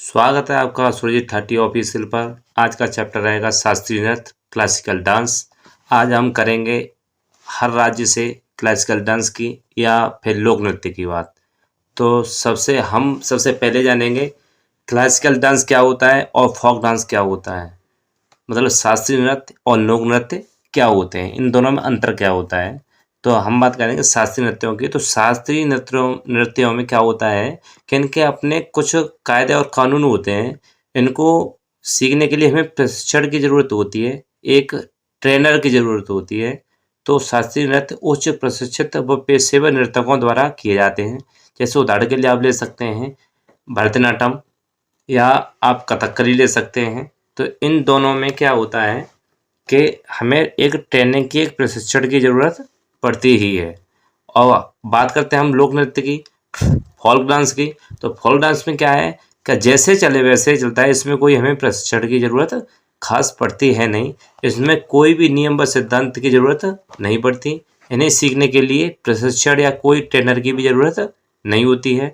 स्वागत है आपका सुरजीत ठाटी ऑफिशियल पर। आज का चैप्टर रहेगा शास्त्रीय नृत्य क्लासिकल डांस। आज हम करेंगे हर राज्य से क्लासिकल डांस की या फिर लोक नृत्य की बात। तो सबसे पहले जानेंगे क्लासिकल डांस क्या होता है और फोक डांस क्या होता है। मतलब शास्त्रीय नृत्य और लोक नृत्य क्या होते हैं, इन दोनों में अंतर क्या होता है। तो हम बात करेंगे शास्त्रीय नृत्यों की। तो शास्त्रीय नृत्यों में क्या होता है कि इनके अपने कुछ कायदे और कानून होते हैं। इनको सीखने के लिए हमें प्रशिक्षण की ज़रूरत होती है, एक ट्रेनर की ज़रूरत होती है। तो शास्त्रीय नृत्य उच्च प्रशिक्षित व पेशेवर नर्तकों द्वारा किए जाते हैं। जैसे उदाहरण के लिए आप ले सकते हैं भरतनाट्यम या आप कथकली ले सकते हैं। तो इन दोनों में क्या होता है कि हमें एक ट्रेनिंग की, एक प्रशिक्षण की ज़रूरत पड़ती ही है। और बात करते हैं हम लोक नृत्य की, फोक डांस की। तो फोक डांस में क्या है कि जैसे चले वैसे चलता है, इसमें कोई हमें प्रशिक्षण की ज़रूरत खास पड़ती है नहीं। इसमें कोई भी नियम व सिद्धांत की ज़रूरत नहीं पड़ती। इन्हें सीखने के लिए प्रशिक्षण या कोई ट्रेनर की भी ज़रूरत नहीं होती है।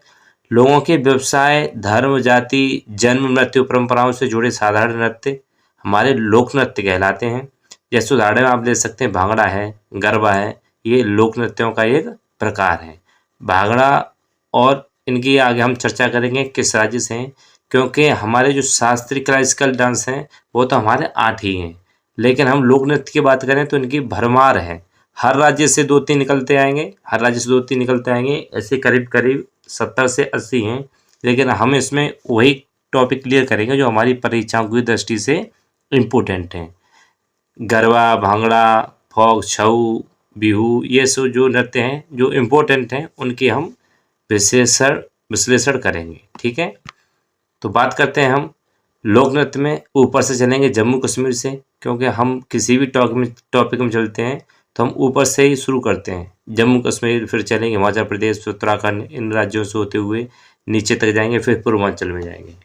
लोगों के व्यवसाय, धर्म, जाति, जन्म, मृत्यु, परंपराओं से जुड़े साधारण नृत्य हमारे लोक नृत्य कहलाते हैं। जैसे उदाहरण आप ले सकते हैं भांगड़ा है, गरबा है, ये लोक नृत्यों का एक प्रकार है। भांगड़ा और इनकी आगे हम चर्चा करेंगे किस राज्य से हैं, क्योंकि हमारे जो शास्त्रीय क्लासिकल डांस हैं वो तो हमारे 8 ही हैं। लेकिन हम लोक नृत्य की बात करें तो इनकी भरमार है। हर राज्य से 2-3 निकलते आएंगे, हर राज्य से 2-3 निकलते आएंगे। ऐसे करीब करीब 70 से 80 हैं। लेकिन हम इसमें वही टॉपिक क्लियर करेंगे जो हमारी परीक्षाओं की दृष्टि से इम्पोर्टेंट हैं। गरबा, भांगड़ा, फोक, छऊ, बिहू, ये सब जो नृत्य हैं जो इम्पोर्टेंट हैं उनकी हम विश्लेषण करेंगे। ठीक है, तो बात करते हैं हम लोक नृत्य में। ऊपर से चलेंगे जम्मू कश्मीर से, क्योंकि हम किसी भी टॉपिक में चलते हैं तो हम ऊपर से ही शुरू करते हैं। जम्मू कश्मीर, फिर चलेंगे हिमाचल प्रदेश, उत्तराखंड, इन राज्यों से होते हुए नीचे तक जाएंगे, फिर पूर्वांचल में जाएंगे।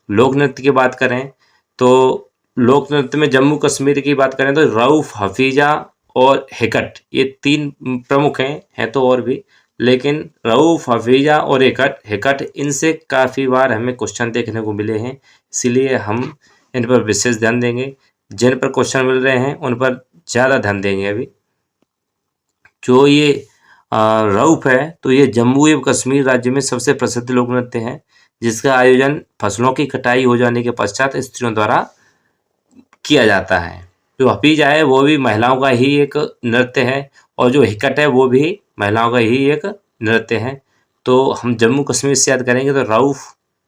लोक नृत्य की बात करें तो लोक नृत्य में जम्मू कश्मीर की बात करें तो रऊफ, हफीजा और हिकट, ये 3 प्रमुख हैं तो और भी, लेकिन रऊफ, हफीजा और हिकट इनसे काफ़ी बार हमें क्वेश्चन देखने को मिले हैं, इसीलिए हम इन पर विशेष ध्यान देंगे। जिन पर क्वेश्चन मिल रहे हैं उन पर ज़्यादा ध्यान देंगे। अभी जो ये रऊफ है तो ये जम्मू एवं कश्मीर राज्य में सबसे प्रसिद्ध लोक नृत्य है, जिसका आयोजन फसलों की कटाई हो जाने के पश्चात स्त्रियों द्वारा किया जाता है। जो हफीजा है वो भी महिलाओं का ही एक नृत्य है, और जो हिकट है वो भी महिलाओं का ही एक नृत्य है। तो हम जम्मू कश्मीर से याद करेंगे तो रऊफ,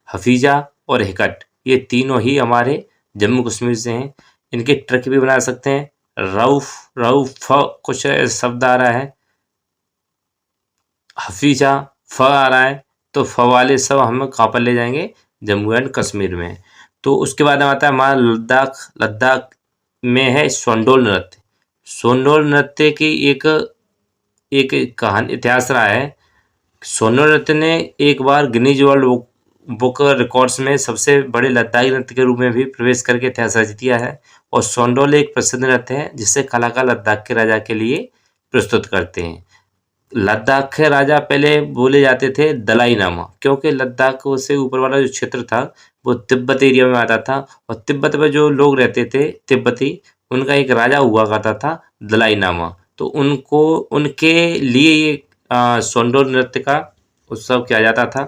हफीजा और हिकट, ये तीनों ही हमारे जम्मू कश्मीर से हैं। इनके ट्रिक भी बना सकते हैं। रऊफ, कुछ शब्द आ रहा है, हफीजा फ आ रहा है, तो फ वाले सब हम कहाँ पर ले जाएंगे, जम्मू एंड कश्मीर में। तो उसके बाद आता है हमारा लद्दाख में है सोंडोल नृत्य। सोंडोल नृत्य की एक कहानी, इतिहास रहा है। सोंडोल नृत्य ने एक बार गिनीज वर्ल्ड बुक रिकॉर्ड्स में सबसे बड़े लद्दाखी नृत्य के रूप में भी प्रवेश करके इतिहास रच दिया है। और सोंडोल एक प्रसिद्ध नृत्य है जिसे कलाकार लद्दाख के राजा के लिए प्रस्तुत करते हैं। लद्दाख के राजा पहले बोले जाते थे दलाई लामा, क्योंकि लद्दाख से ऊपर वाला जो क्षेत्र था वो तिब्बत एरिया में आता था, और तिब्बत में जो लोग रहते थे तिब्बती, उनका एक राजा हुआ करता था दलाई लामा। तो उनके लिए ये सोंडोल नृत्य का उत्सव किया जाता था।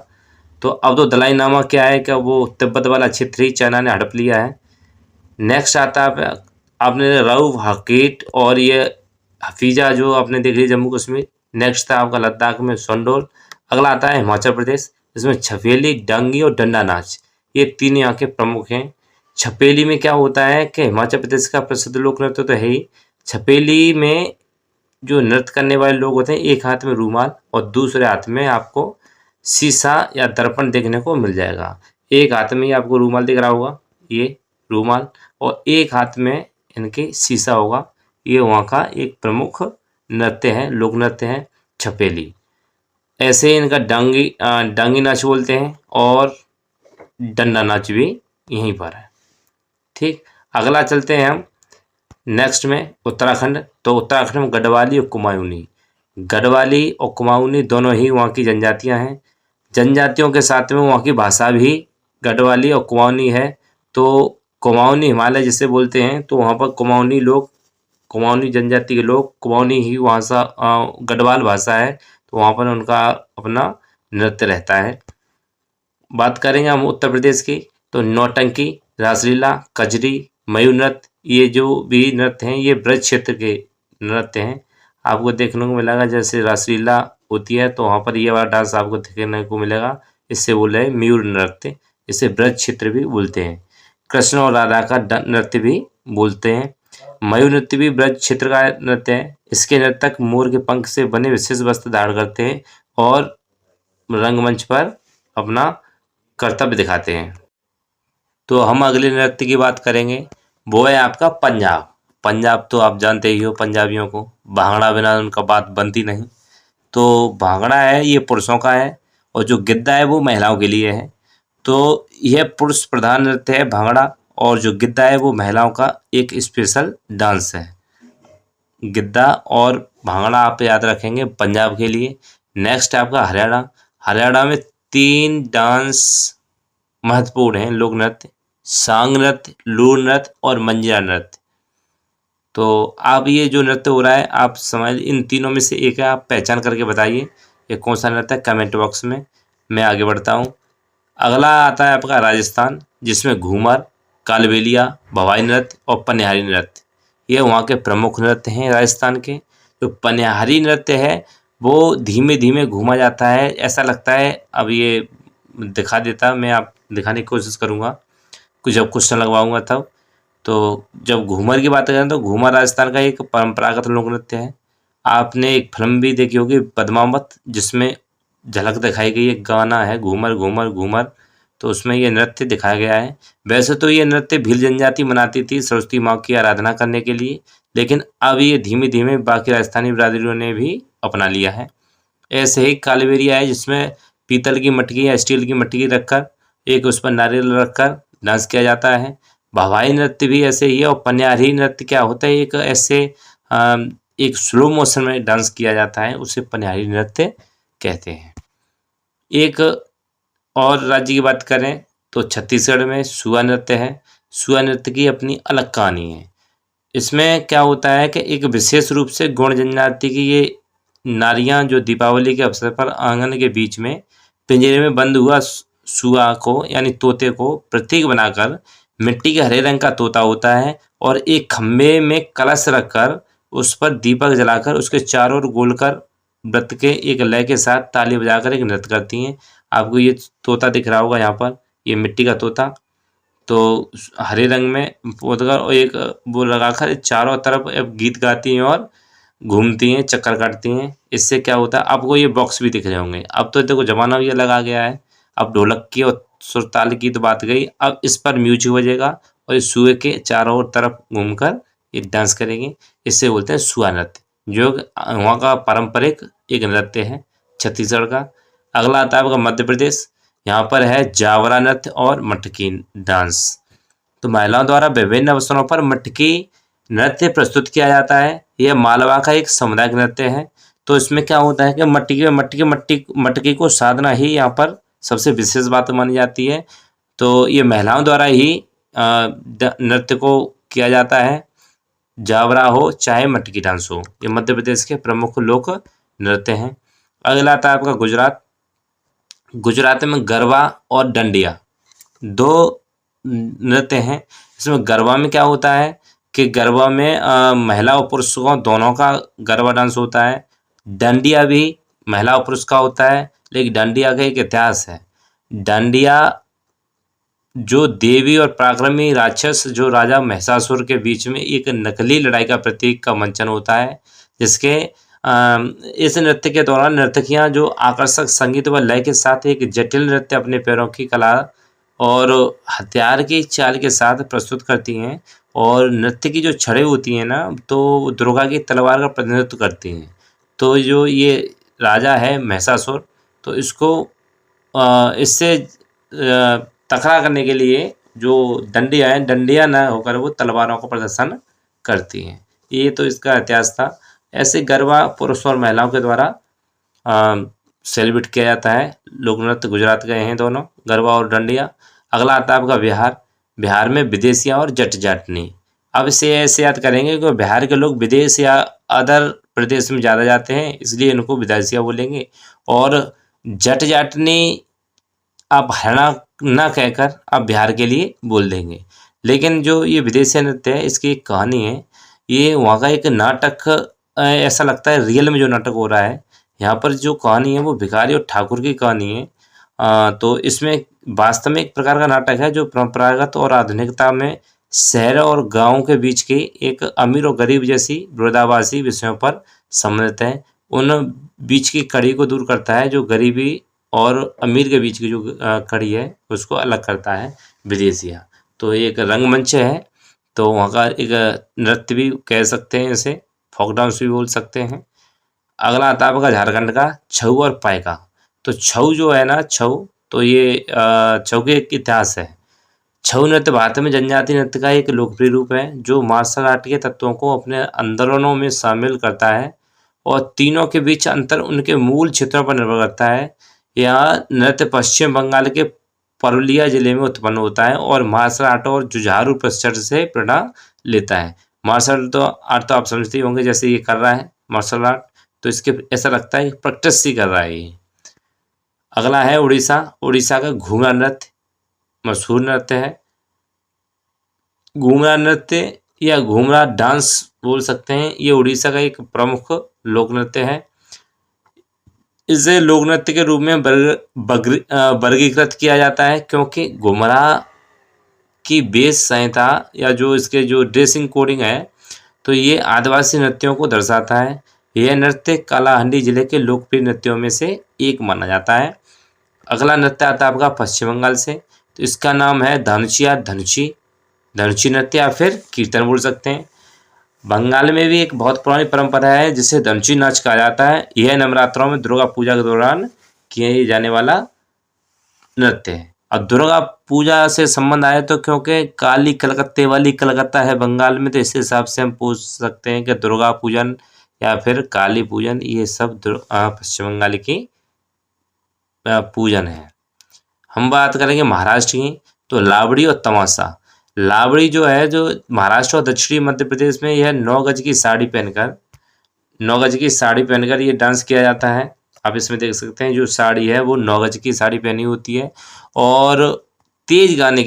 तो अब तो दलाई लामा क्या है कि वो तिब्बत वाला क्षेत्र ही चाइना ने हड़प लिया है। नेक्स्ट आता है आपने रऊफ, हकीट और ये हफीजा जो आपने देख लिया जम्मू कश्मीर। नेक्स्ट था आपका लद्दाख में सोंडोल। अगला आता है हिमाचल प्रदेश, इसमें छपेली, डांगी और डंडा नाच, ये 3 यहाँ के प्रमुख हैं। छपेली में क्या होता है कि हिमाचल प्रदेश का प्रसिद्ध लोक नृत्य तो है ही। छपेली में जो नृत्य करने वाले लोग होते हैं, एक हाथ में रूमाल और दूसरे हाथ में आपको शीशा या दर्पण देखने को मिल जाएगा। एक हाथ में ही आपको रूमाल दिख रहा होगा, ये रूमाल, और एक हाथ में इनके शीशा होगा। ये वहाँ का एक प्रमुख नृत्य है, लोक नृत्य है छपेली। ऐसे इनका डांगी नाच बोलते हैं, और डंडा नाच भी यहीं पर है। ठीक, अगला चलते हैं हम नेक्स्ट में उत्तराखंड। तो उत्तराखंड में गढ़वाली और कुमाऊनी, गढ़वाली और कुमाऊनी दोनों ही वहाँ की जनजातियाँ हैं। जनजातियों के साथ में वहाँ की भाषा भी गढ़वाली और कुमाऊनी है। तो कुमाऊनी हिमालय जिसे बोलते हैं, तो वहाँ पर कुमाऊनी लोग, कुमाऊनी जनजाति के लोग, कुमाऊनी ही वहाँ सा गढ़वाल भाषा है, तो वहाँ पर उनका अपना नृत्य रहता है। बात करेंगे हम उत्तर प्रदेश की, तो नौटंकी, रासलीला, कजरी, मयूर नृत्य, ये जो भी नृत्य हैं ये ब्रज क्षेत्र के नृत्य हैं। आपको देखने को मिलेगा जैसे रासलीला होती है तो वहाँ पर ये वाला डांस आपको देखने को मिलेगा। इससे बोल रहे हैं मयूर नृत्य, इसे ब्रज क्षेत्र भी बोलते हैं। कृष्ण और राधा का नृत्य भी बोलते हैं। मयूर नृत्य भी ब्रज क्षेत्र का नृत्य है। इसके नर्तक मोर के पंख से बने विशेष वस्त्र धारण करते हैं और रंगमंच पर अपना कर्तव्य दिखाते हैं। तो हम अगले नृत्य की बात करेंगे, वो है आपका पंजाब। पंजाब तो आप जानते ही हो पंजाबियों को, भांगड़ा बिना उनका बात बनती नहीं। तो भांगड़ा है ये पुरुषों का है और जो गिद्दा है वो महिलाओं के लिए है। तो यह पुरुष प्रधान नृत्य है भांगड़ा, और जो गिद्दा है वो महिलाओं का एक स्पेशल डांस है। गिद्दा और भांगड़ा आप याद रखेंगे पंजाब के लिए। नेक्स्ट है आपका हरियाणा। हरियाणा में 3 डांस महत्वपूर्ण हैं लोक नृत्य, सांग नृत्य, लूर नृत्य और मंजीरा नृत्य। तो आप ये जो नृत्य हो रहा है आप समझ, इन तीनों में से एक है, आप पहचान करके बताइए ये कौन सा नृत्य है कमेंट बॉक्स में। मैं आगे बढ़ता हूँ। अगला आता है आपका राजस्थान, जिसमें घूमर, कालबेलिया, भवाई नृत्य और पनिहारी नृत्य, ये वहाँ के प्रमुख नृत्य हैं राजस्थान के। जो पनिहारी नृत्य है वो धीमे धीमे घूमा जाता है, ऐसा लगता है, अब ये दिखा देता, मैं आप दिखाने की कोशिश करूँगा कुछ, जब क्वेश्चन लगवाऊंगा तब। तो जब घूमर की बात करें तो घूमर राजस्थान का एक परंपरागत लोक नृत्य है। आपने एक फिल्म भी देखी होगी पद्मावत, जिसमें झलक दिखाई गई, एक गाना है घूमर घूमर घूमर, तो उसमें ये नृत्य दिखाया गया है। वैसे तो ये नृत्य भील जनजाति मनाती थी सरस्वती माँ की आराधना करने के लिए, लेकिन अब ये धीमे धीमे बाकी राजस्थानी बिरादरियों ने भी अपना लिया है। ऐसे ही कालबेलिया है, जिसमें पीतल की मटकी या स्टील की मटकी रखकर एक उस पर नारियल रखकर डांस किया जाता है। भवाई नृत्य भी ऐसे ही है। और पनिहारी नृत्य क्या होता है, एक ऐसे एक स्लो मोशन में डांस किया जाता है, उसे पनिहारी नृत्य कहते हैं। एक और राज्य की बात करें तो छत्तीसगढ़ में सुआ नृत्य है। सुआ नृत्य की अपनी अलग कहानी है। इसमें क्या होता है कि एक विशेष रूप से गौड़ जनजाति की ये नारियां जो दीपावली के अवसर पर आंगन के बीच में पिंजरे में बंद हुआ सुआ को यानी तोते को प्रतीक बनाकर, मिट्टी के हरे रंग का तोता होता है और एक खम्भे में कलश रखकर उस पर दीपक जलाकर उसके चारों ओर गोल कर व्रत के एक लय के साथ ताली बजाकर एक नृत्य करती हैं। आपको ये तोता दिख रहा होगा यहाँ पर, ये मिट्टी का तोता, तो हरे रंग में पोतकर और एक वो लगाकर चारों तरफ अब गीत गाती हैं और घूमती हैं, चक्कर काटती हैं। इससे क्या होता है, आपको ये बॉक्स भी दिख रहे होंगे। अब तो देखो जमाना भी अलग आ गया है, अब ढोलक की और सुरताल की तो बात गई, अब इस पर म्यूजिक बजेगा और इस सुए के चारों ओर तरफ घूमकर ये डांस करेंगे। इससे बोलते हैं सुआ नृत्य, जो वहाँ का पारंपरिक एक नृत्य है छत्तीसगढ़ का। अगला आता है आपका मध्य प्रदेश। यहाँ पर है जावरा नृत्य और मटकी डांस। तो महिलाओं द्वारा विभिन्न अवसरों पर मटकी नृत्य प्रस्तुत किया जाता है। यह मालवा का एक सामुदायिक नृत्य है। तो इसमें क्या होता है कि मटकी को साधना ही यहाँ पर सबसे विशेष बात मानी जाती है। तो ये महिलाओं द्वारा ही नृत्य को किया जाता है, जावरा हो चाहे मटकी डांस हो। ये मध्य प्रदेश के प्रमुख लोक नृत्य हैं। अगला आता है आपका गुजरात। गुजरात में गरबा और डंडिया 2 नृत्य हैं। इसमें गरबा में क्या होता है कि गरबा में महिला और पुरुषों दोनों का गरबा डांस होता है। डांडिया भी महिला और पुरुष का होता है, लेकिन डांडिया का एक इतिहास है। डांडिया जो देवी और पराक्रमी राक्षस जो राजा महिषासुर के बीच में एक नकली लड़ाई का प्रतीक का मंचन होता है, जिसके इस नृत्य के दौरान नर्तकियां जो आकर्षक संगीत व लय के साथ एक जटिल नृत्य अपने पैरों की कला और हथियार की चाल के साथ प्रस्तुत करती हैं। और नृत्य की जो छड़ें होती हैं ना, तो दुर्गा की तलवार का प्रतिनिधित्व करती हैं। तो जो ये राजा है महिषासुर, तो इसको इससे तकरा करने के लिए जो डंडियाँ हैं, डंडियाँ न होकर वो तलवारों का प्रदर्शन करती हैं। ये तो इसका इतिहास था। ऐसे गरबा पुरुष और महिलाओं के द्वारा सेलिब्रेट किया जाता है। लोक नृत्य गुजरात गए हैं दोनों, गरबा और डंडिया। अगला आता है आपका बिहार। बिहार में विदेशिया और जट जाटनी। अब इसे ऐसे याद करेंगे कि बिहार के लोग विदेश या अदर प्रदेश में ज़्यादा जाते हैं, इसलिए इनको विदेशिया बोलेंगे। और जट जाटनी आप हरियाणा ना कहकर आप बिहार के लिए बोल देंगे। लेकिन जो ये विदेशी नृत्य है, इसकी एक कहानी है। ये वहाँ का एक नाटक, ऐसा लगता है रियल में जो नाटक हो रहा है यहाँ पर, जो कहानी है वो भिखारी और ठाकुर की कहानी है। तो इसमें वास्तव में एक प्रकार का नाटक है जो परंपरागत और आधुनिकता में शहर और गाँव के बीच की एक अमीर और गरीब जैसी विरोधाभासी विषयों पर संबंधित है। उन बीच की कड़ी को दूर करता है, जो गरीबी और अमीर के बीच की जो कड़ी है उसको अलग करता है विदेशिया। तो ये एक रंगमंच है, तो वहाँ का एक नृत्य भी कह सकते हैं, इसे फोक डांस भी बोल सकते हैं। अगला आता है आपका झारखंड का छऊ और पाइका। तो छऊ जो है ना, छऊ तो ये छऊ के एक इतिहास है। छऊ नृत्य भारत में जनजातीय नृत्य का एक लोकप्रिय रूप है जो मार्शल आर्ट के तत्वों को अपने अंदरों में शामिल करता है और तीनों के बीच अंतर उनके मूल क्षेत्रों पर निर्भर करता है। यह नृत्य पश्चिम बंगाल के पुरुलिया जिले में उत्पन्न होता है और मार्शल आर्ट और जुझारू प्रशिक्षण से प्रेरणा लेता है। मार्शल आर्ट तो आप समझते ही होंगे, जैसे ये कर रहा है मार्शल आर्ट, तो इसके ऐसा लगता है कि प्रैक्टिस ही कर रहा है ये। अगला है उड़ीसा। उड़ीसा का घूमरा नृत्य मशहूर नृत्य है। घूमरा नृत्य या घूमरा डांस बोल सकते हैं, ये उड़ीसा का एक प्रमुख लोक नृत्य है। इसे लोक नृत्य के रूप में वर्गीकृत किया जाता है क्योंकि घुमरा की बेस संहिता या जो इसके जो ड्रेसिंग कोडिंग है, तो ये आदिवासी नृत्यों को दर्शाता है। यह नृत्य कालाहांडी जिले के लोकप्रिय नृत्यों में से एक माना जाता है। अगला नृत्य आता है आपका पश्चिम बंगाल से, तो इसका नाम है धनुची या धनुची नृत्य या फिर कीर्तन बोल सकते हैं। बंगाल में भी एक बहुत पुरानी परंपरा है जिसे धनुची नाच कहा जाता है। यह नवरात्रों में दुर्गा पूजा के दौरान किए जाने वाला नृत्य है। और दुर्गा पूजा से संबंध आए तो क्योंकि काली कलकत्ते वाली कलकत्ता है बंगाल में, तो इस हिसाब से हम पूछ सकते हैं कि दुर्गा पूजन या फिर काली पूजन, ये सब पश्चिम बंगाल की पूजन है। हम बात करेंगे महाराष्ट्र की, तो लावड़ी और तमाशा। लावड़ी जो है, जो महाराष्ट्र और दक्षिणी मध्य प्रदेश में यह 9 गज की साड़ी पहनकर ये डांस किया जाता है। आप इसमें देख सकते हैं जो साड़ी है वो 9 गज की साड़ी पहनी होती है और तेज गाने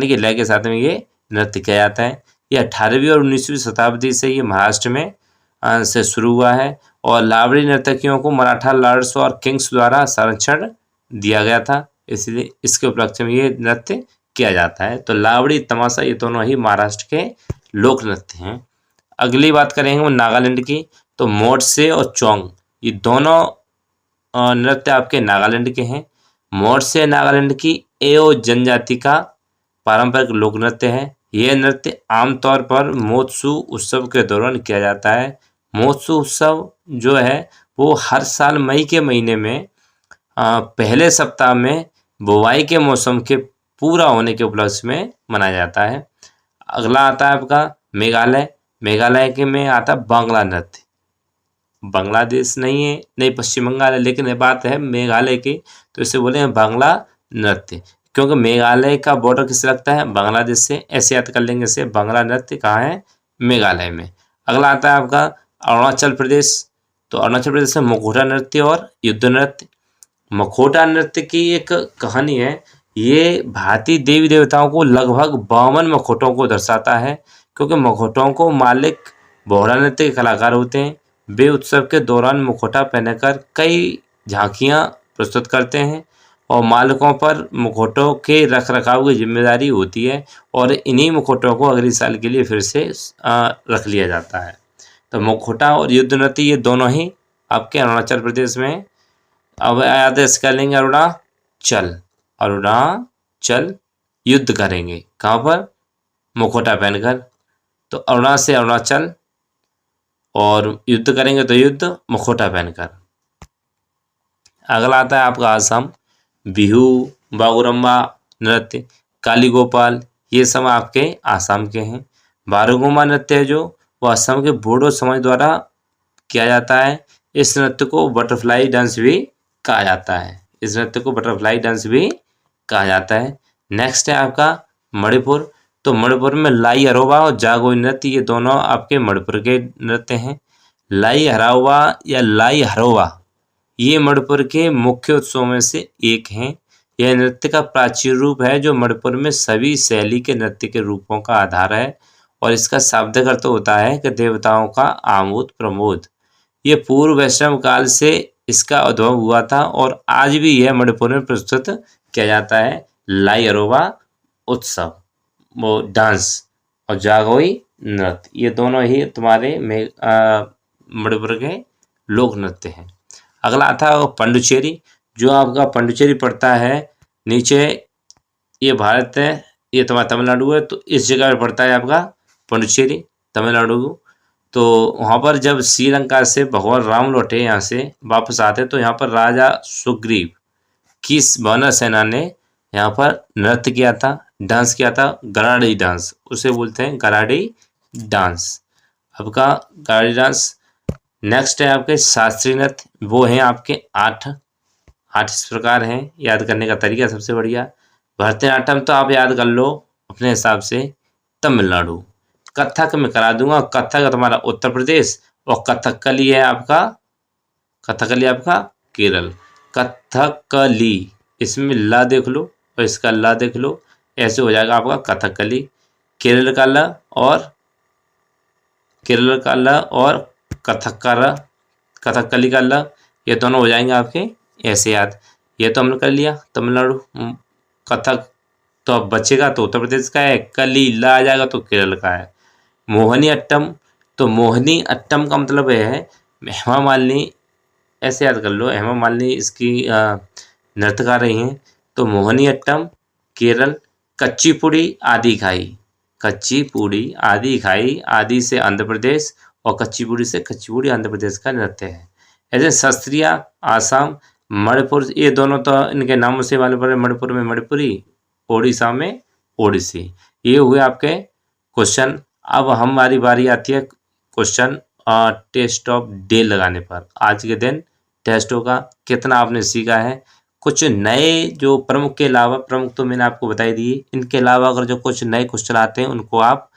के लय के साथ में ये नृत्य किया जाता है। ये 18वीं और 19वीं शताब्दी से ये महाराष्ट्र में से शुरू हुआ है और लावड़ी नर्तकियों को मराठा लॉर्ड्स और किंग्स द्वारा संरक्षण दिया गया था, इसलिए इसके उपलक्ष्य में ये नृत्य किया जाता है। तो लावड़ी तमाशा ये दोनों ही महाराष्ट्र के लोक नृत्य हैं। अगली बात करेंगे वो नागालैंड की, तो मोर्से और चोंग, ये दोनों नृत्य आपके नागालैंड के हैं। मोर्से नागालैंड की एओ जनजाति का पारंपरिक लोक नृत्य है। यह नृत्य आमतौर पर मोत्सु उत्सव के दौरान किया जाता है। मोत्सु उत्सव जो है वो हर साल मई के महीने में पहले सप्ताह में बुवाई के मौसम के पूरा होने के उपलक्ष्य में मनाया जाता है। अगला आता है आपका मेघालय। मेघालय के में आता है बांग्ला नृत्य। बांग्लादेश नहीं है, नहीं पश्चिम बंगाल है, लेकिन ये बात है मेघालय की, तो इसे बोले हैं बांग्ला नृत्य, क्योंकि मेघालय का बॉर्डर किससे लगता है, बांग्लादेश से। ऐसे याद कर लेंगे इसे, बांग्ला नृत्य कहाँ है, मेघालय में। अगला आता है आपका अरुणाचल प्रदेश। तो अरुणाचल प्रदेश में मखोटा नृत्य और युद्ध नृत्य। मखोटा नृत्य की एक कहानी है। ये भारतीय देवी देवताओं को लगभग 52 मखोटों को दर्शाता है, क्योंकि मखोटों को मालिक बोहरा नृत्य के कलाकार होते हैं। वे उत्सव के दौरान मुखौटा पहनकर कई झांकियां प्रस्तुत करते हैं और मालिकों पर मुखौटों के रखरखाव की जिम्मेदारी होती है और इन्हीं मुखौटों को अगले साल के लिए फिर से रख लिया जाता है। तो मुखौटा और युद्ध नृत्य ये दोनों ही आपके अरुणाचल प्रदेश में है। अब आदेश कर लेंगे अरुणाचल युद्ध करेंगे, कहाँ पर, मुखौटा पहनकर। तो अरुणा से अरुणाचल, और युद्ध करेंगे तो युद्ध मुखौटा पहनकर। अगला आता है आपका आसाम। बिहू, बागुरम्बा नृत्य, काली गोपाल, ये सब आपके आसाम के हैं। बारूगुम्बा नृत्य है जो वो असम के बोडो समाज द्वारा किया जाता है। इस नृत्य को बटरफ्लाई डांस भी कहा जाता है। नेक्स्ट है आपका मणिपुर। तो मणिपुर में लाई हरोबा और जागोई नृत्य, ये दोनों आपके मणिपुर के नृत्य हैं। लाई हरावा या लाई हरोबा ये मणिपुर के मुख्य उत्सवों में से एक हैं। यह नृत्य का प्राचीन रूप है जो मणिपुर में सभी शैली के नृत्य के रूपों का आधार है, और इसका शाब्दिक अर्थ होता है कि देवताओं का आमोद प्रमोद। ये पूर्व वैष्णव काल से इसका उद्भव हुआ था और आज भी यह मणिपुर में प्रस्तुत किया जाता है। लाई अरोबा उत्सव वो डांस और जागोई नृत्य, ये दोनों ही तुम्हारे मणिपुर के लोक नृत्य हैं। अगला आता है पंडुचेरी। जो आपका पंडुचेरी पड़ता है नीचे, ये भारत है, ये तुम्हारा तमिलनाडु है, तो इस जगह पर पड़ता है आपका पंडुचेरी तमिलनाडु। तो वहाँ पर जब श्रीलंका से भगवान राम लौटे यहाँ से वापस आते, तो यहाँ पर राजा सुग्रीव की वानर सेना ने यहाँ पर नृत्य किया था, डांस किया था, गराडी डांस उसे बोलते हैं, गराडी डांस आपका गराडी डांस। नेक्स्ट है आपके शास्त्रीय नृत्य, वो हैं आपके 8 इस प्रकार हैं। याद करने का तरीका सबसे बढ़िया, भरतनाट्यम तो आप याद कर लो अपने हिसाब से तमिलनाडु, कथक में करा दूंगा, कथक तुम्हारा उत्तर प्रदेश, और कथकली है आपका, कथकली आपका केरल। कथकली इसमें ला देख लो और इसका ला देख लो, ऐसे हो जाएगा आपका कथकली। केरल का ला और केरल का ला और कथक का ला, कथकली का ला, ये दोनों हो जाएंगे आपके ऐसे याद। ये तो हमने कर लिया तमिलनाडु। कथक तो अब बचेगा तो उत्तर प्रदेश का है, कली ला आ जाएगा तो केरल का है। मोहिनी अट्टम, तो मोहिनी अट्टम का मतलब है हेमा मालिनी, ऐसे याद कर लो, हेमा मालिनी इसकी नृत्यकार रही हैं। तो मोहिनी अट्टम केरल। कच्ची पुड़ी आदि खाई, कच्ची पूड़ी आदि खाई, आदि से आंध्र प्रदेश और कच्ची पुड़ी से कच्ची पुड़ी आंध्र प्रदेश का नृत्य है। ऐसे शास्त्रीय आसाम, मणिपुर, ये दोनों तो इनके नामों से वाले पड़े, मणिपुर में मणिपुरी, ओडिशा में ओडिसी। ये हुए आपके क्वेश्चन। अब हमारी बारी आती है क्वेश्चन टेस्ट ऑफ डे लगाने पर। आज के दिन टेस्ट होगा, कितना आपने सीखा है, कुछ नए जो प्रमुख के अलावा, प्रमुख तो मैंने आपको बताई दिए, इनके अलावा अगर जो कुछ नए क्वेश्चन आते हैं उनको आप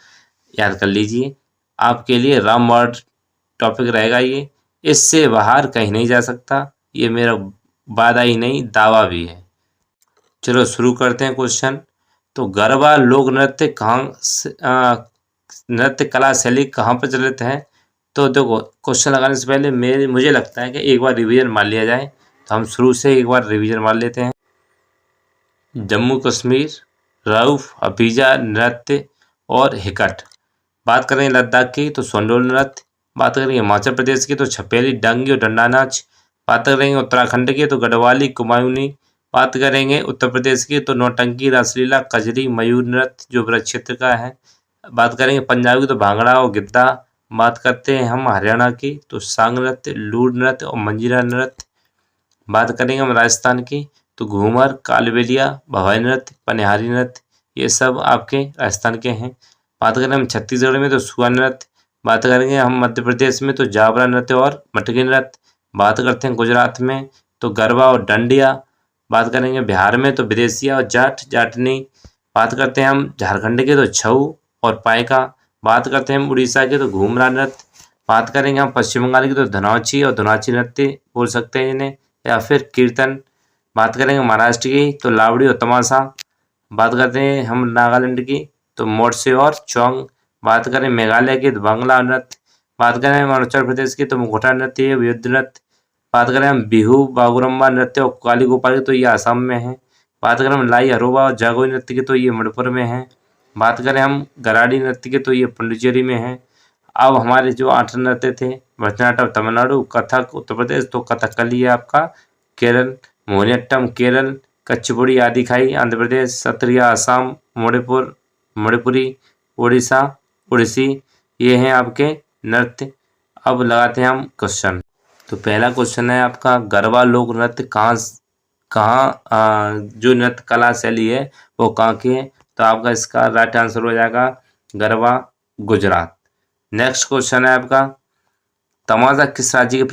याद कर लीजिए। आपके लिए राम वर्ड टॉपिक रहेगा ये, इससे बाहर कहीं नहीं जा सकता, ये मेरा वादा ही नहीं दावा भी है। चलो शुरू करते हैं क्वेश्चन। तो गरबा लोक नृत्य नृत्य कला शैली कहाँ प्रचलित है? तो देखो क्वेश्चन लगाने से पहले मुझे लगता है कि एक बार रिवीजन मार लिया जाए, तो हम शुरू से एक बार रिवीजन मार लेते हैं। जम्मू कश्मीर रऊफ, हफीजा नृत्य और हिकट। बात करें लद्दाख की तो सोंडोल नृत्य। बात करेंगे हिमाचल प्रदेश की तो छपेली, डांगी और डंडा नाच। बात करेंगे उत्तराखंड की तो गढ़वाली, कुमायूनी। बात करेंगे उत्तर प्रदेश की तो नौटंकी, रासलीला, कजरी, मयूर नृत्य जो ब्रज क्षेत्र का है। बात करेंगे पंजाब की तो भांगड़ा और गिद्धा। बात करते हैं हम हरियाणा की तो सांग नृत्य, लूड नृत्य और मंजीरा नृत्य। बात करेंगे हम राजस्थान की तो घूमर, कालबेलिया, भवाई नृत्य, पनिहारी नृत्य, ये सब आपके राजस्थान के हैं। बात करें हम छत्तीसगढ़ में तो सुआ नृत्य। बात करेंगे हम मध्य प्रदेश में तो जाबरा नृत्य और मटकी नृत्य। बात करते हैं गुजरात में तो गरबा और डंडिया। बात करेंगे बिहार में तो विदेशिया और जाटनी। बात करते हैं हम झारखंड के तो छऊ और पायका। बात करते हैं हम उड़ीसा के तो घूमरा नृत्य। बात करेंगे हम पश्चिम बंगाल की तो धनौची और धुनाची नृत्य बोल सकते हैं इन्हें, या फिर कीर्तन। बात करेंगे महाराष्ट्र की तो लावड़ी और तमाशा। बात करते हैं हम नागालैंड की तो मोर्से और चौंग। बात करें मेघालय की तो बांग्ला नृत्य। बात करें हम अरुणाचल प्रदेश की तो मुखोटा नृत्य, युद्ध नृत्य। बात करें हम बिहू, बागुरम्बा नृत्य और काली गोपाल की तो ये आसाम में है। बात करें हम लाई हरोबा और जागोई नृत्य की तो ये मणिपुर में है। बात करें हम गराडी नृत्य की तो ये पुडुचेरी में है। अब हमारे जो 8 नृत्य थे, भरतनाट्यम तमिलनाडु, कथक उत्तर प्रदेश तो कथकली है आपका केरल, मोहिनीअट्टम केरल, कच्चीपुड़ी आदि खाई आंध्र प्रदेश, सत्रिया आसाम, मणिपुरी उड़ीसा, उड़ीसी, ये हैं आपके नृत्य। अब लगाते हैं हम क्वेश्चन। तो पहला क्वेश्चन है आपका गरबा लोक नृत्य कहाँ जो नृत्य कला शैली है वो कहाँ की है? तो आपका इसका राइट आंसर हो जाएगा गरबा गुजरात। नेक्स्ट क्वेश्चन है आपका तमाशा किस राज्य की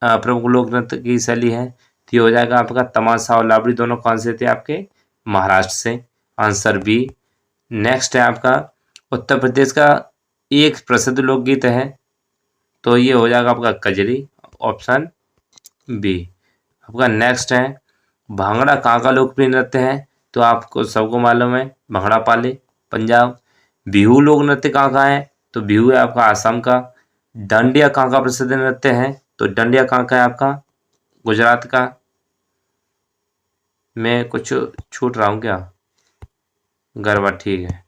प्रमुख लोक नृत्य की शैली है? तो ये हो जाएगा आपका तमाशा और लावड़ी दोनों कौन से थे आपके? महाराष्ट्र से, आंसर बी। नेक्स्ट है आपका उत्तर प्रदेश का एक प्रसिद्ध लोकगीत है, तो ये हो जाएगा आपका कजरी, ऑप्शन बी। आपका नेक्स्ट है भांगड़ा कहाँ का लोकप्रिय नृत्य है, तो आपको सबको मालूम है भांगड़ा पाली, पंजाब। बिहू लोक नृत्य कहाँ का है, तो बिहू है आपका आसाम का। डांडिया कहाँ का प्रसिद्ध नृत्य है, तो डांडिया कहाँ का है आपका गुजरात का। मैं कुछ छूट रहा हूँ क्या, गरबा, ठीक है।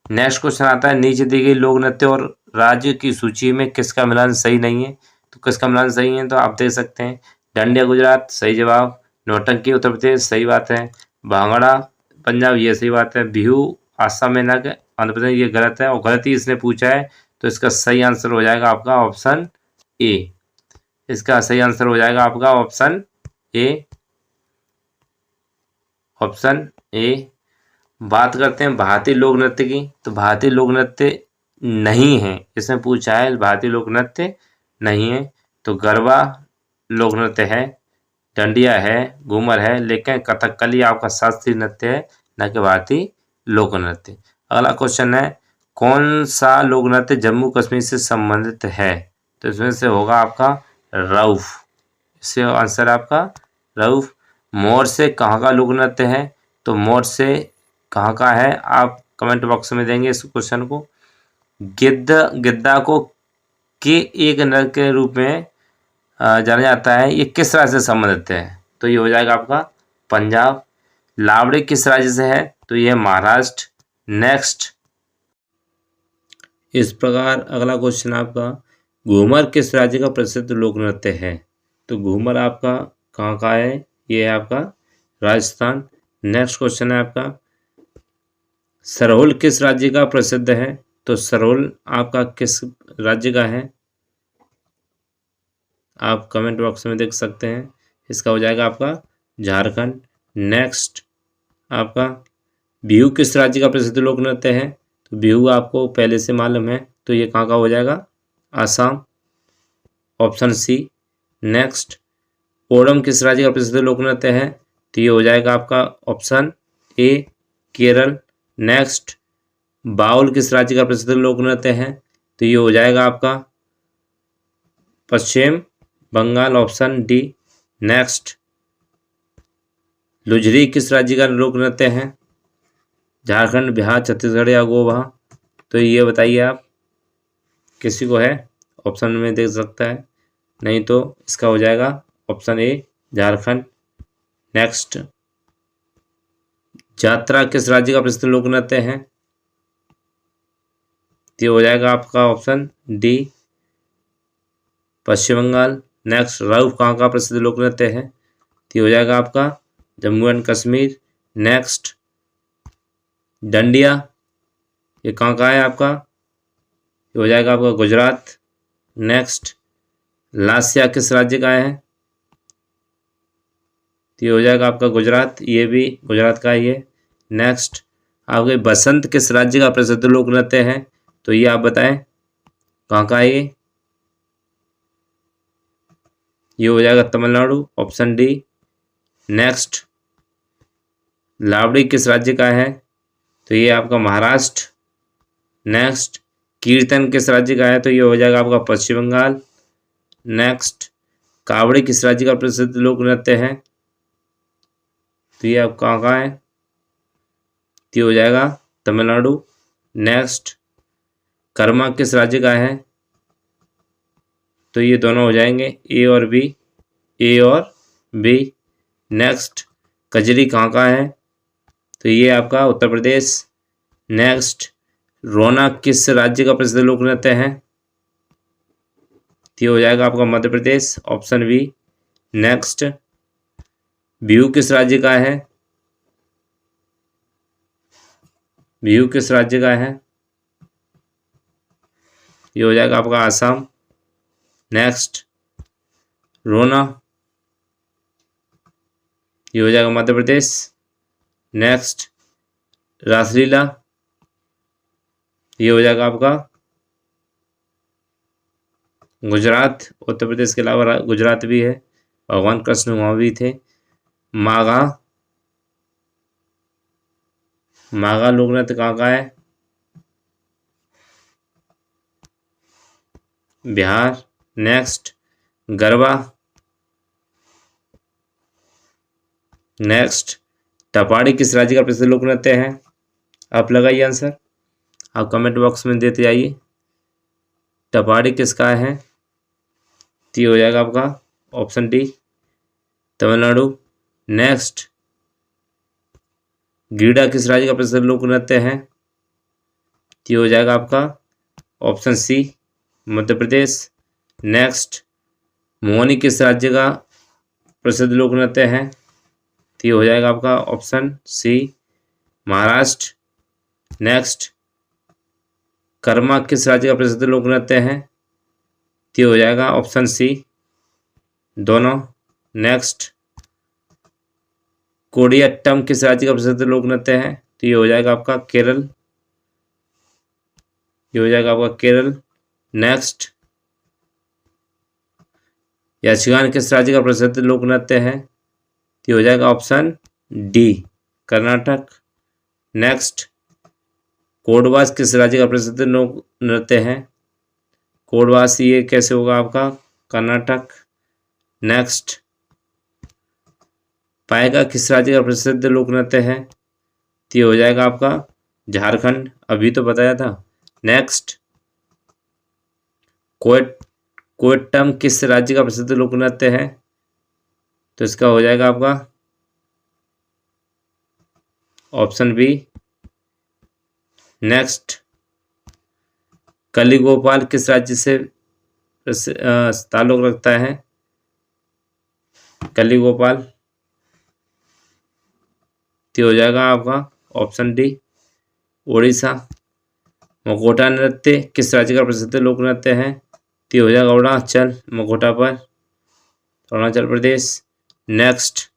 नेक्स्ट क्वेश्चन आता है नीचे दी गई लोक नृत्य और राज्य की सूची में किसका मिलान सही नहीं है, तो किसका मिलान सही है, तो आप देख सकते हैं डांडिया गुजरात, सही जवाब। नौटंकी उत्तर प्रदेश, सही बात है। भांगड़ा पंजाब, ये सही बात है। बिहू आसाम में ना आंध्र प्रदेश, ये गलत है और गलत ही इसने पूछा है, तो इसका सही आंसर हो जाएगा आपका ऑप्शन ए। इसका सही आंसर हो जाएगा आपका ऑप्शन ए, ऑप्शन ए। बात करते हैं भारतीय लोक नृत्य की, तो भारतीय लोक नृत्य नहीं है, इसमें पूछा है भारतीय लोक नृत्य नहीं है, तो गरबा लोक नृत्य है, डांडिया है, घूमर है, लेकिन कथकली आपका शास्त्रीय नृत्य है, न कि भारतीय लोक नृत्य। अगला क्वेश्चन है कौन सा लोक नृत्य जम्मू कश्मीर से संबंधित है, तो इसमें से होगा आपका रऊफ, इससे आंसर आपका रऊफ। मोर से कहाँ का लोक नृत्य है, तो मोर से कहाँ का है, आप कमेंट बॉक्स में देंगे इस क्वेश्चन को। गिद्दा को के एक नृत्य के रूप में जाना जाता है, ये किस राज्य से संबंधित है, तो ये हो जाएगा आपका पंजाब। लावड़ी किस राज्य से है, तो ये महाराष्ट्र। नेक्स्ट इस प्रकार अगला क्वेश्चन आपका घूमर किस राज्य का प्रसिद्ध लोक नृत्य है, तो घूमर आपका कहाँ का है, ये है आपका राजस्थान। नेक्स्ट क्वेश्चन है आपका सरहुल किस राज्य का प्रसिद्ध है, तो सरहुल आपका किस राज्य का है, आप कमेंट बॉक्स में देख सकते हैं, इसका हो जाएगा आपका झारखंड। नेक्स्ट आपका बिहू किस राज्य का प्रसिद्ध लोक नृत्य है, तो बिहू आपको पहले से मालूम है, तो ये कहाँ का हो जाएगा Assam, option C. Next Onam किस राज्य का प्रसिद्ध लोक नृत्य है, तो ये हो जाएगा आपका option A Kerala. Next Baul किस राज्य का प्रसिद्ध लोक नृत्य है, तो ये हो जाएगा आपका पश्चिम बंगाल, ऑप्शन डी। नेक्स्ट लुजरी किस राज्य का लोक नृत्य है, झारखंड, बिहार, छत्तीसगढ़ या गोवा, तो ये बताइए आप किसी को है, ऑप्शन में देख सकता है, नहीं तो इसका हो जाएगा ऑप्शन ए झारखंड। नेक्स्ट यात्रा किस राज्य का प्रसिद्ध लोक नृत्य है, ये हो जाएगा आपका ऑप्शन डी पश्चिम बंगाल। नेक्स्ट राउफ कहाँ का प्रसिद्ध लोक नृत्य है, ये हो जाएगा आपका जम्मू एंड कश्मीर। नेक्स्ट डांडिया ये कहाँ का है आपका, ये हो जाएगा आपका गुजरात। नेक्स्ट लास्या किस राज्य का है, ये हो जाएगा आपका गुजरात, ये भी गुजरात का ही है। नेक्स्ट आपके बसंत किस राज्य का प्रसिद्ध लोक नृत्य है, तो ये आप बताएं कहाँ का है, ये हो जाएगा तमिलनाडु, ऑप्शन डी। नेक्स्ट लावड़ी किस राज्य का है, तो ये आपका महाराष्ट्र। नेक्स्ट कीर्तन किस राज्य का है, तो ये हो जाएगा आपका पश्चिम बंगाल। नेक्स्ट कावड़ी किस राज्य का प्रसिद्ध लोक नृत्य है, तो ये आप कहाँ का है, ये हो जाएगा तमिलनाडु। नेक्स्ट कर्मा किस राज्य का है, तो ये दोनों हो जाएंगे ए और बी, ए और बी। नेक्स्ट कजरी कहाँ का है, तो ये आपका उत्तर प्रदेश। नेक्स्ट रोना किस राज्य का प्रसिद्ध लोक नृत्य है, ये हो जाएगा आपका Madhya Pradesh, option B. Next Bihu किस राज्य का है, बिहू किस राज्य का है, ये हो जाएगा आपका आसाम। नेक्स्ट रोना ये हो जाएगा मध्य प्रदेश। नेक्स्ट रासलीला ये हो जाएगा आपका गुजरात, उत्तर प्रदेश के अलावा गुजरात भी है, भगवान कृष्ण वहाँ भी थे। माघा मागा लोक नृत्य कहाँ का है? बिहार। नेक्स्ट गरबा। नेक्स्ट टपाड़ी किस राज्य का प्रसिद्ध लोक नृत्य है? आप लगाइए आंसर, आप कमेंट बॉक्स में देते जाइए। टपाड़ी किसका है? तो ये हो जाएगा आपका option D, Tamil Nadu. Next GIDA किस राज्य का प्रसिद्ध लोक नृत्य है? तो ये हो जाएगा आपका ऑप्शन सी, मध्य प्रदेश। नेक्स्ट मोहनी किस राज्य का प्रसिद्ध लोक नृत्य है? तो ये हो जाएगा आपका option C, Maharashtra. Next Karma किस राज्य का प्रसिद्ध लोक नृत्य है? तो ये हो जाएगा ऑप्शन सी, दोनों। नेक्स्ट कोडियाट्टम किस राज्य का प्रसिद्ध लोक नृत्य है? तो ये हो जाएगा आपका केरल, ये हो जाएगा आपका केरल। नेक्स्ट यक्षगान किस राज्य का प्रसिद्ध लोक नृत्य है? तो ये हो जाएगा ऑप्शन डी, कर्नाटक। नेक्स्ट कोडवास किस राज्य का प्रसिद्ध लोक नृत्य है? कोडवास ये कैसे होगा आपका? कर्नाटक। नेक्स्ट पाएगा किस राज्य का प्रसिद्ध लोक नृत्य है? तो ये हो जाएगा आपका झारखंड, अभी तो बताया था। नेक्स्ट कोयट्टम किस राज्य का प्रसिद्ध लोक नृत्य है? तो इसका हो जाएगा आपका ऑप्शन बी। नेक्स्ट कलिगोपाल किस राज्य से ताल्लुक रखता है? कलिगोपाल तो हो जाएगा आपका ऑप्शन डी, उड़ीसा। मकोटा नृत्य किस राज्य का प्रसिद्ध लोक नृत्य है? तो हो जाएगा अरुणाचल, मकोटा पर अरुणाचल प्रदेश। नेक्स्ट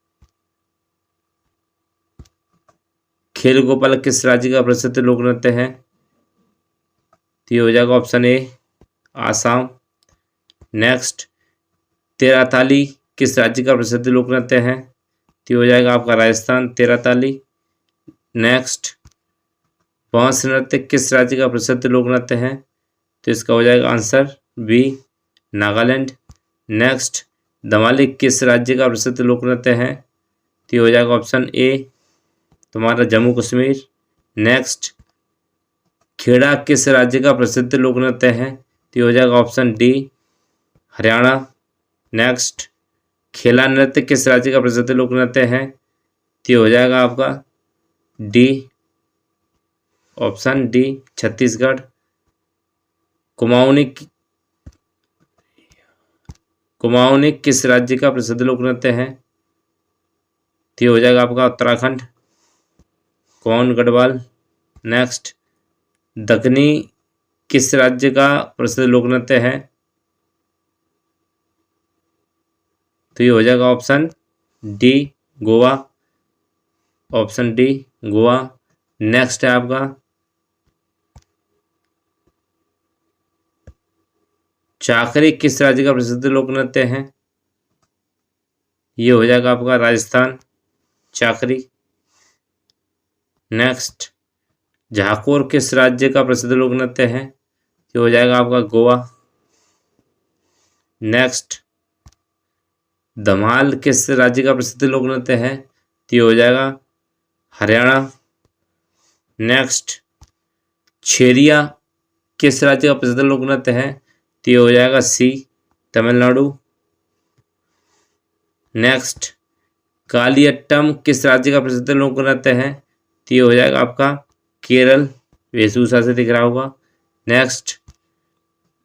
खेल गोपाल किस राज्य का प्रसिद्ध लोक नृत्य है? तो हो जाएगा ऑप्शन ए, आसाम। नेक्स्ट तेराताली किस राज्य का प्रसिद्ध लोक नृत्य है? तो हो जाएगा आपका राजस्थान, तेराताली। नेक्स्ट बांस नृत्य किस राज्य का प्रसिद्ध लोक नृत्य है? तो इसका हो जाएगा answer B, Nagaland. Next Damali किस राज्य का प्रसिद्ध लोक नृत्य है? तो हो जाएगा ऑप्शन ए, तुम्हारा जम्मू कश्मीर। नेक्स्ट खेड़ा किस राज्य का प्रसिद्ध लोक नृत्य है? तो हो जाएगा ऑप्शन डी, हरियाणा। नेक्स्ट खेला नृत्य किस राज्य का प्रसिद्ध लोक नृत्य है? तो हो जाएगा आपका D, option D, Chhattisgarh. Kumaoni किस राज्य का प्रसिद्ध लोक नृत्य है? तो हो जाएगा आपका उत्तराखंड, कुमाऊन गढ़वाल। नेक्स्ट दक्कनी किस राज्य का प्रसिद्ध लोक नृत्य है? तो ये हो जाएगा option D, Goa, option D, Goa. Next है आपका चाकरी किस राज्य का प्रसिद्ध लोक नृत्य है? ये हो जाएगा आपका राजस्थान, चाकरी। नेक्स्ट झाकोर किस राज्य का प्रसिद्ध लोक नृत्य है? ये हो जाएगा आपका गोवा। नेक्स्ट धमाल किस राज्य का प्रसिद्ध लोक नृत्य है? तो ये हो जाएगा हरियाणा। नेक्स्ट छेरिया किस राज्य का प्रसिद्ध लोक नृत्य है? तो ये हो जाएगा सी, तमिलनाडु। नेक्स्ट कालियट्टम किस राज्य का प्रसिद्ध लोक नृत्य है? तो ये हो जाएगा आपका केरल, वेशभूषा से दिख रहा होगा। नेक्स्ट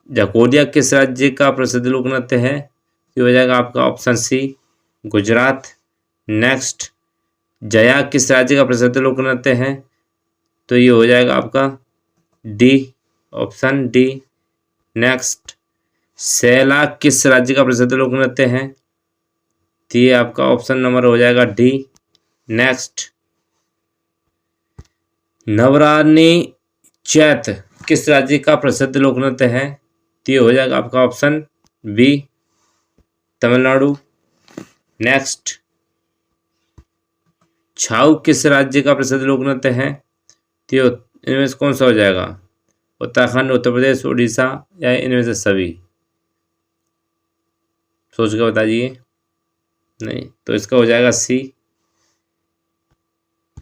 जकोडिया किस राज्य का प्रसिद्ध लोक नृत्य है? ये हो जाएगा आपका option C, Gujarat. Next Jaya किस राज्य का प्रसिद्ध लोक नृत्य है? तो ये हो जाएगा आपका D, option D. Next Saila किस राज्य का प्रसिद्ध लोक नृत्य है? तो ये आपका ऑप्शन नंबर हो जाएगा डी। नेक्स्ट नवरानी चैत किस राज्य का प्रसिद्ध लोक नृत्य है? तो ये हो जाएगा आपका ऑप्शन बी, तमिलनाडु। नेक्स्ट छाऊ किस राज्य का प्रसिद्ध लोक नृत्य है? तो इनमें से कौन सा हो जाएगा? उत्तराखंड, उत्तर प्रदेश, उड़ीसा या इनमें से सभी? सोच के बताइए। नहीं, तो इसका हो जाएगा सी।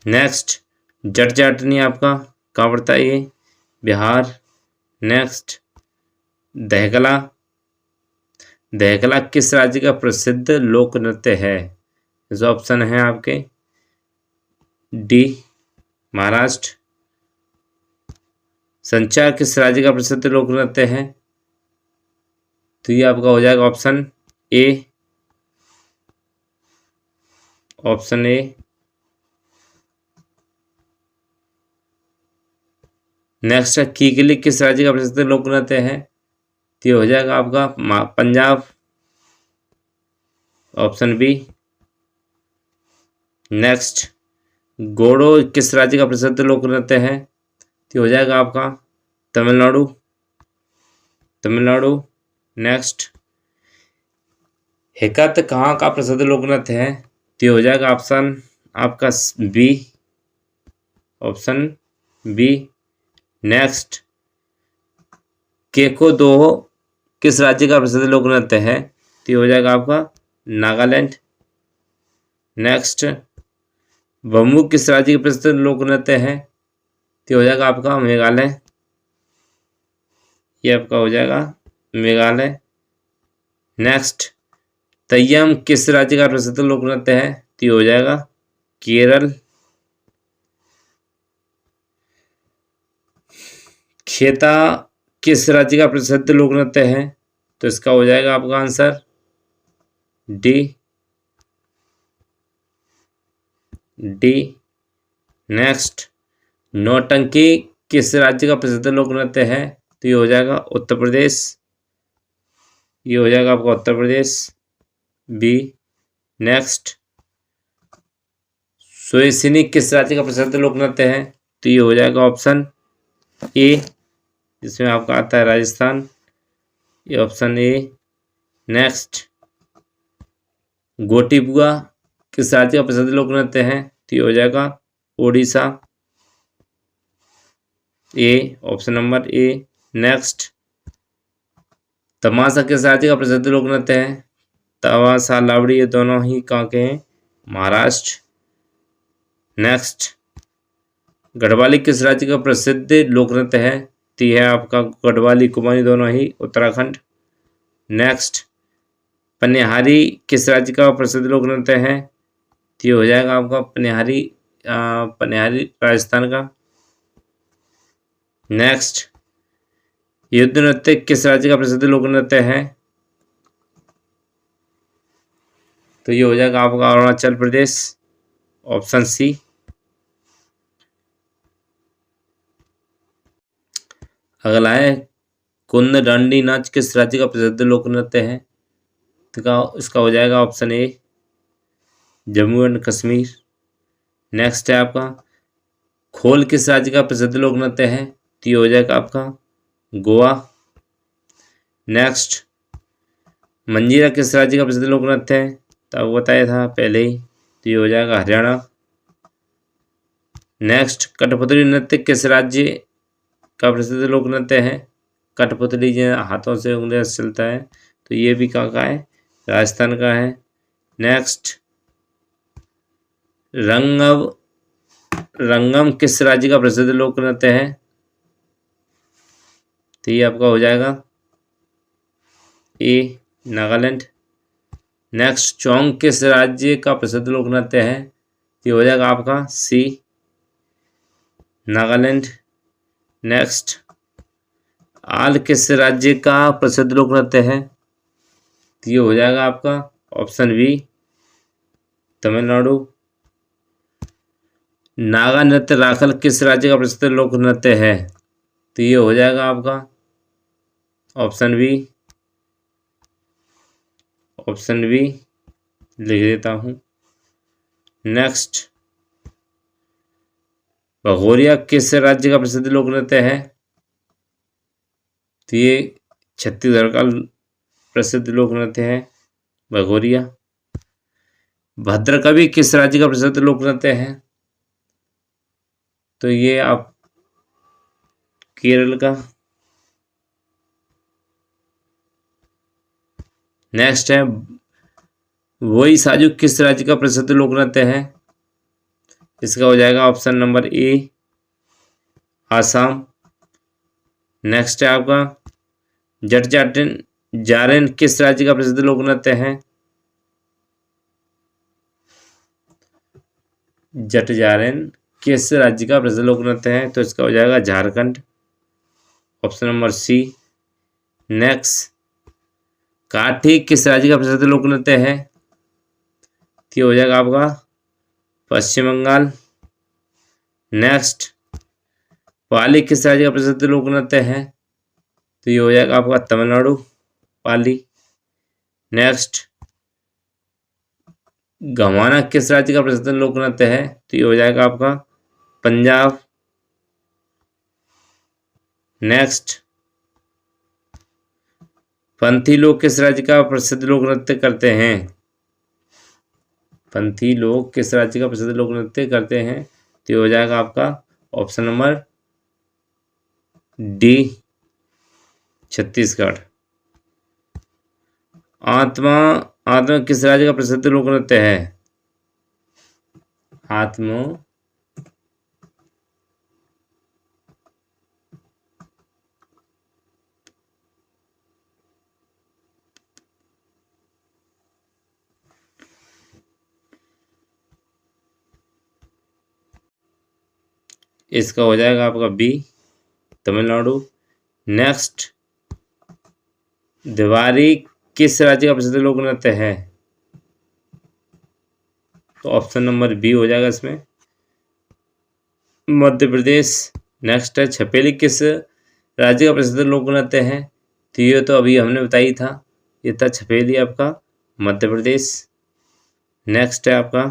नेक्स्ट, जट जाटनी आपका कहाँ पड़ता है? ये बिहार। नेक्स्ट, दहकला। दहकला किस राज्य का प्रसिद्ध लोक नृत्य है? जो ऑप्शन है आपके डी महाराष्ट्र। संचार किस राज्य का प्रसिद्ध लोक नृत्य है? तो ये आपका हो जाएगा option A. Option A. Next है कीकली किस राज्य का प्रसिद्ध लोक नृत्य है? तो ये हो जाएगा आपका पंजाब। Option B. नेक्स्ट, गोड़ो किस राज्य का प्रसिद्ध लोक नृत्य है? तो हो जाएगा आपका तमिलनाडु। तमिलनाडु। नेक्स्ट, हिकत कहाँ का प्रसिद्ध लोक नृत्य है? तो हो जाएगा ऑप्शन आपका बी। Option B. नेक्स्ट, केको दो किस राज्य का प्रसिद्ध लोक नृत्य है? तो हो जाएगा आपका नागालैंड। नेक्स्ट, बम्बू किस राज्य का प्रसिद्ध लोक नृत्य है? तो हो जाएगा आपका मेघालय। ये आपका हो जाएगा मेघालय। नेक्स्ट, तय्यम किस राज्य का प्रसिद्ध लोक नृत्य है? तो हो जाएगा केरल। खेता किस राज्य का प्रसिद्ध लोक नृत्य है? तो इसका हो जाएगा आपका आंसर डी। डी। नेक्स्ट, नौटंकी किस राज्य का प्रसिद्ध लोक नृत्य है? तो ये हो जाएगा उत्तर प्रदेश। ये हो जाएगा आपका उत्तर प्रदेश, बी। नेक्स्ट, सुइसिनी किस राज्य का प्रसिद्ध लोक नृत्य है? तो ये हो जाएगा ऑप्शन ए, जिसमें आपका आता है राजस्थान। ये ऑप्शन ए। नेक्स्ट, गोटीपुआ किस राज्य का प्रसिद्ध लोक नृत्य है? तो ये हो जाएगा ओडिशा। ए, ऑप्शन नंबर ए। नेक्स्ट, तमाशा किस राज्य का प्रसिद्ध लोक नृत्य है? तमाशा, लावड़ी, ये दोनों ही कहाँ के हैं? महाराष्ट्र। नेक्स्ट, गढ़वाली किस राज्य का प्रसिद्ध लोक नृत्य है? तो यह है आपका गढ़वाली, कुमाऊनी दोनों ही उत्तराखंड। नेक्स्ट, पनिहारी किस राज्य का प्रसिद्ध लोक नृत्य है? तो ये हो जाएगा आपका पनिहारी राजस्थान का। नेक्स्ट, युद्ध नृत्य किस राज्य का प्रसिद्ध लोक नृत्य है? तो ये हो जाएगा आपका अरुणाचल प्रदेश। Option C. अगला है कुंद डांडी नाच किस राज्य का प्रसिद्ध लोक नृत्य है? तो इसका हो जाएगा option A, Jammu and Kashmir. Next है आपका खोल किस राज्य का प्रसिद्ध लोक नृत्य है? तो ये हो जाएगा आपका गोवा। नेक्स्ट, मंजीरा किस राज्य का प्रसिद्ध लोक नृत्य है? तो आपको बताया था पहले ही, तो ये हो जाएगा हरियाणा। नेक्स्ट, कठपुतली नृत्य किस राज्य का प्रसिद्ध लोक नृत्य है? कठपुतली जो हाथों से उंगलियां से चलता है, तो ये भी कहाँ का है? राजस्थान का है। नेक्स्ट, रंगम किस राज्य का प्रसिद्ध लोक नृत्य है? तो ये आपका हो जाएगा ए, नागालैंड। नेक्स्ट, चोंग किस राज्य का प्रसिद्ध लोक नृत्य है? तो ये हो जाएगा आपका सी, नागालैंड। नेक्स्ट, आल किस राज्य का प्रसिद्ध लोक नृत्य है? तो ये हो जाएगा आपका ऑप्शन बी, तमिलनाडु। नागा नृत्य राखल किस राज्य का प्रसिद्ध लोक नृत्य है? तो ये हो जाएगा आपका ऑप्शन बी। ऑप्शन बी लिख देता हूं। नेक्स्ट, भगोरिया किस राज्य का प्रसिद्ध लोक नृत्य है? तो ये छत्तीसगढ़ का प्रसिद्ध लोक नृत्य है, भगोरिया। भद्रकवि किस राज्य का प्रसिद्ध लोक नृत्य है? तो ये आप केरल का। नेक्स्ट है वही साजू किस राज्य का प्रसिद्ध लोक नृत्य है? इसका हो जाएगा option number A Assam. Next है आपका जट जारेन किस राज्य का प्रसिद्ध लोक नृत्य है? जट जारेन किस राज्य का प्रसिद्ध लोक नृत्य है? तो इसका हो जाएगा Jharkhand, option number C. Next Kathi किस राज्य का प्रसिद्ध लोक नृत्य है? तो हो जाएगा आपका पश्चिम बंगाल। नेक्स्ट पाली किस राज्य का प्रसिद्ध लोक नृत्य है? तो ये हो जाएगा आपका तमिलनाडु, पाली। नेक्स्ट गवाना किस राज्य का प्रसिद्ध लोक नृत्य है? तो ये हो जाएगा आपका पंजाब। नेक्स्ट पंथी लोग किस राज्य का प्रसिद्ध लोक नृत्य करते हैं? पंथी लोग किस राज्य का प्रसिद्ध लोक नृत्य करते हैं? तो ये हो जाएगा आपका ऑप्शन नंबर डी छत्तीसगढ़। आत्मा किस राज्य का प्रसिद्ध लोक नृत्य है? आत्मा इसका हो जाएगा आपका बी तमिलनाडु। नेक्स्ट दिवारी किस राज्य का प्रसिद्ध लोक नृत्य है? तो ऑप्शन नंबर बी हो जाएगा इसमें मध्य प्रदेश। नेक्स्ट है छपेली किस राज्य का प्रसिद्ध लोक नृत्य है? तो ये तो अभी हमने बताई था, ये था छपेली आपका मध्य प्रदेश। नेक्स्ट है आपका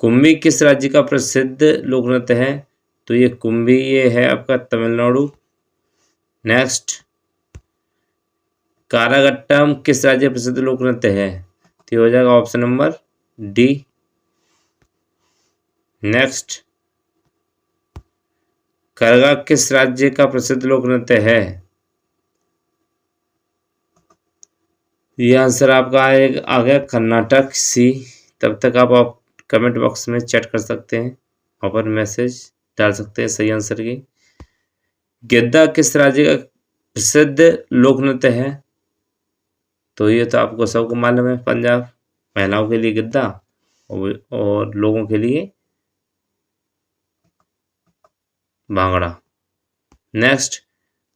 कुंभी किस राज्य का प्रसिद्ध लोक नृत्य है? तो ये कुंभी ये है आपका तमिलनाडु। नेक्स्ट कारगट्टम किस राज्य का प्रसिद्ध लोक नृत्य है? तो ये हो जाएगा ऑप्शन नंबर डी। नेक्स्ट करगा किस राज्य का प्रसिद्ध लोक नृत्य है? ये आंसर आपका आ गया कर्नाटक सी। तब तक आप कमेंट बॉक्स में चैट कर सकते हैं, और मैसेज डाल सकते हैं सही आंसर की। गिद्दा किस राज्य का प्रसिद्ध लोक नृत्य है? तो ये तो आपको सबको मालूम है, पंजाब। महिलाओं के लिए गिद्दा और लोगों के लिए भांगड़ा। नेक्स्ट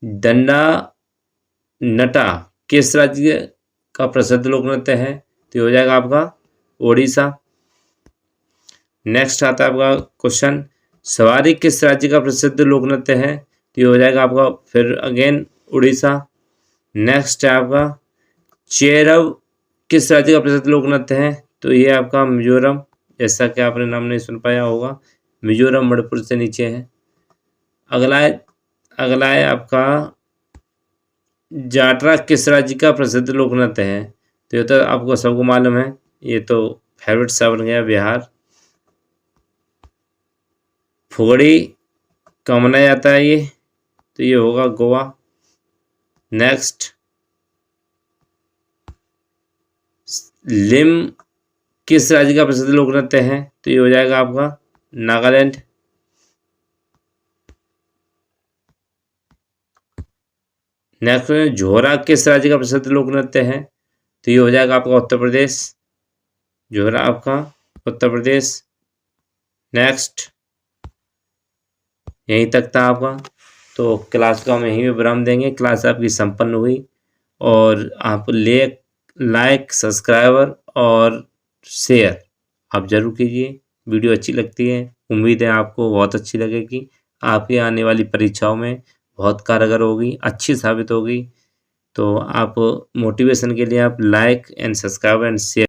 डंडा नटा किस राज्य का प्रसिद्ध लोक नृत्य है? तो ये हो जाएगा आपका ओडिशा। नेक्स्ट आता है आपका क्वेश्चन सवारी किस राज्य का प्रसिद्ध लोक नृत्य है? तो ये हो जाएगा आपका फिर अगेन उड़ीसा। नेक्स्ट है आपका चेरव किस राज्य का प्रसिद्ध लोक नृत्य है? तो ये आपका मिजोरम, जैसा कि आपने नाम नहीं सुन पाया होगा, मिजोरम मणिपुर से नीचे है। अगला है आपका जाटरा किस राज्य का प्रसिद्ध लोक नृत्य है? तो ये तो आपको सबको मालूम है, ये तो फेवरेट सा बन गया बिहार। फुगड़ी कहाँ मनाया जाता है ये? तो ये होगा गोवा। नेक्स्ट लिम किस राज्य का प्रसिद्ध लोक नृत्य है? तो ये हो जाएगा आपका नागालैंड। नेक्स्ट झोरा किस राज्य का प्रसिद्ध लोक नृत्य है? तो ये हो जाएगा आपका उत्तर प्रदेश। झोरा आपका उत्तर प्रदेश। नेक्स्ट यहीं तक था आपका, तो क्लास को हम यहीं पे विराम देंगे। क्लास आपकी संपन्न हुई, और आप लाइक सब्सक्राइबर और शेयर आप जरूर कीजिए। वीडियो अच्छी लगती है, उम्मीद है आपको बहुत अच्छी लगेगी, आपकी आने वाली परीक्षाओं में बहुत कारगर होगी, अच्छी साबित होगी। तो आप मोटिवेशन के लिए आप like and subscribe and share